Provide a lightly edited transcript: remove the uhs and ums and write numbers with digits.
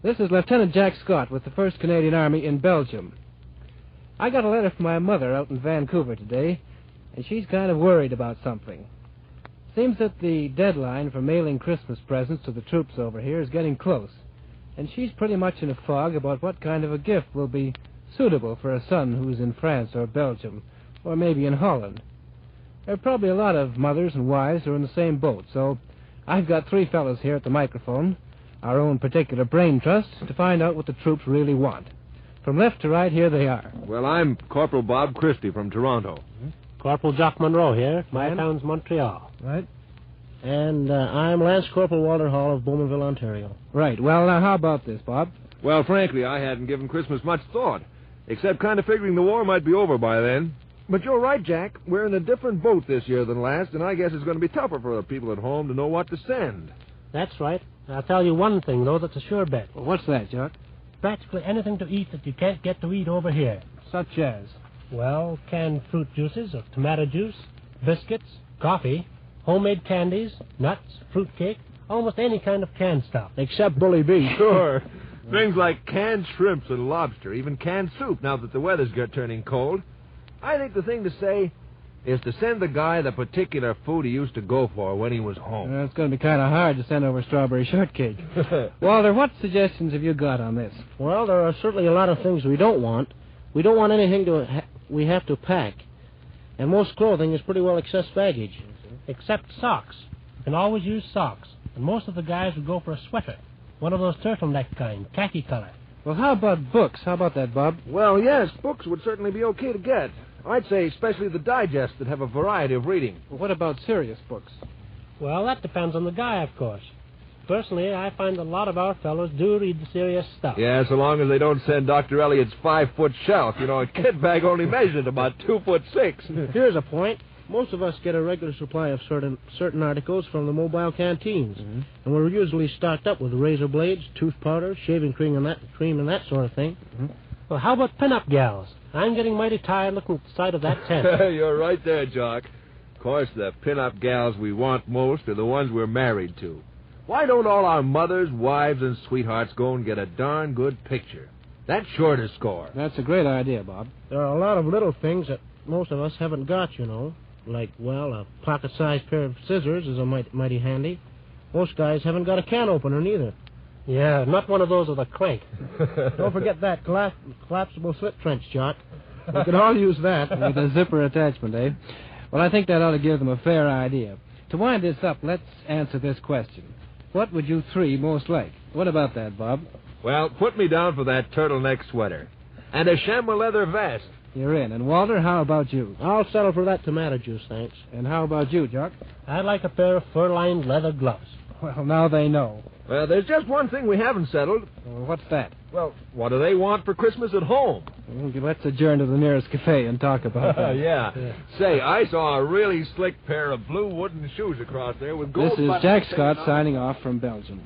This is Lieutenant Jack Scott with the 1st Canadian Army in Belgium. I got a letter from my mother out in Vancouver today, and she's kind of worried about something. Seems that the deadline for mailing Christmas presents to the troops over here is getting close, and she's pretty much in a fog about what kind of a gift will be suitable for a son who's in France or Belgium, or maybe in Holland. There are probably a lot of mothers and wives who are in the same boat, so I've got 3 fellows here at the microphone, our own particular brain trust, to find out what the troops really want. From left to right, here they are. Well, I'm Corporal Bob Christie from Toronto. Corporal Jock Monroe here. My town's Montreal. Right. And I'm Lance Corporal Walter Hall of Bowmanville, Ontario. Right. Well, now, how about this, Bob? Well, frankly, I hadn't given Christmas much thought, except kind of figuring the war might be over by then. But you're right, Jack. We're in a different boat this year than last, and I guess it's going to be tougher for the people at home to know what to send. That's right. I'll tell you one thing, though, that's a sure bet. Well, what's that, Jock? Practically anything to eat that you can't get to eat over here. Such as? Well, canned fruit juices or tomato juice, biscuits, coffee, homemade candies, nuts, fruitcake, almost any kind of canned stuff. Except bully beef. Sure. Things like canned shrimps and lobster, even canned soup now that the weather's turning cold. I think the thing to say is to send the guy the particular food he used to go for when he was home. It's going to be kind of hard to send over strawberry shortcake. Walter, what suggestions have you got on this? Well, there are certainly a lot of things we don't want. We don't want anything we have to pack. And most clothing is pretty well excess baggage. Except socks. You can always use socks. And most of the guys would go for a sweater. One of those turtleneck kind, khaki color. Well, how about books? How about that, Bob? Well, yes, books would certainly be okay to get. I'd say especially the digests that have a variety of reading. Well, what about serious books? Well, that depends on the guy, of course. Personally, I find a lot of our fellows do read the serious stuff. Yeah, so long as they don't send Dr. Elliott's 5-foot shelf. You know, a kit bag only measured about 2'6". Here's a point. Most of us get a regular supply of certain articles from the mobile canteens. Mm-hmm. And we're usually stocked up with razor blades, tooth powder, shaving cream and that sort of thing. Mm-hmm. Well, how about pin-up gals? I'm getting mighty tired looking at the side of that tent. You're right there, Jock. Of course, the pin-up gals we want most are the ones we're married to. Why don't all our mothers, wives, and sweethearts go and get a darn good picture? That's sure to score. That's a great idea, Bob. There are a lot of little things that most of us haven't got, you know. Like, well, a pocket-sized pair of scissors is a mighty handy. Most guys haven't got a can opener, neither. Yeah, not one of those with a crank. Don't forget that collapsible slip trench, Jock. We could all use that. With a zipper attachment, eh? Well, I think that ought to give them a fair idea. To wind this up, let's answer this question. What would you 3 most like? What about that, Bob? Well, put me down for that turtleneck sweater. And a chamois leather vest. You're in. And, Walter, how about you? I'll settle for that tomato juice, thanks. And how about you, Jock? I'd like a pair of fur-lined leather gloves. Well, now they know. Well, there's just one thing we haven't settled. Well, what's that? Well, what do they want for Christmas at home? Well, let's adjourn to the nearest cafe and talk about that. Yeah. Say, I saw a really slick pair of blue wooden shoes across there with gold This is buttons Jack taken Scott off. signing off from Belgium.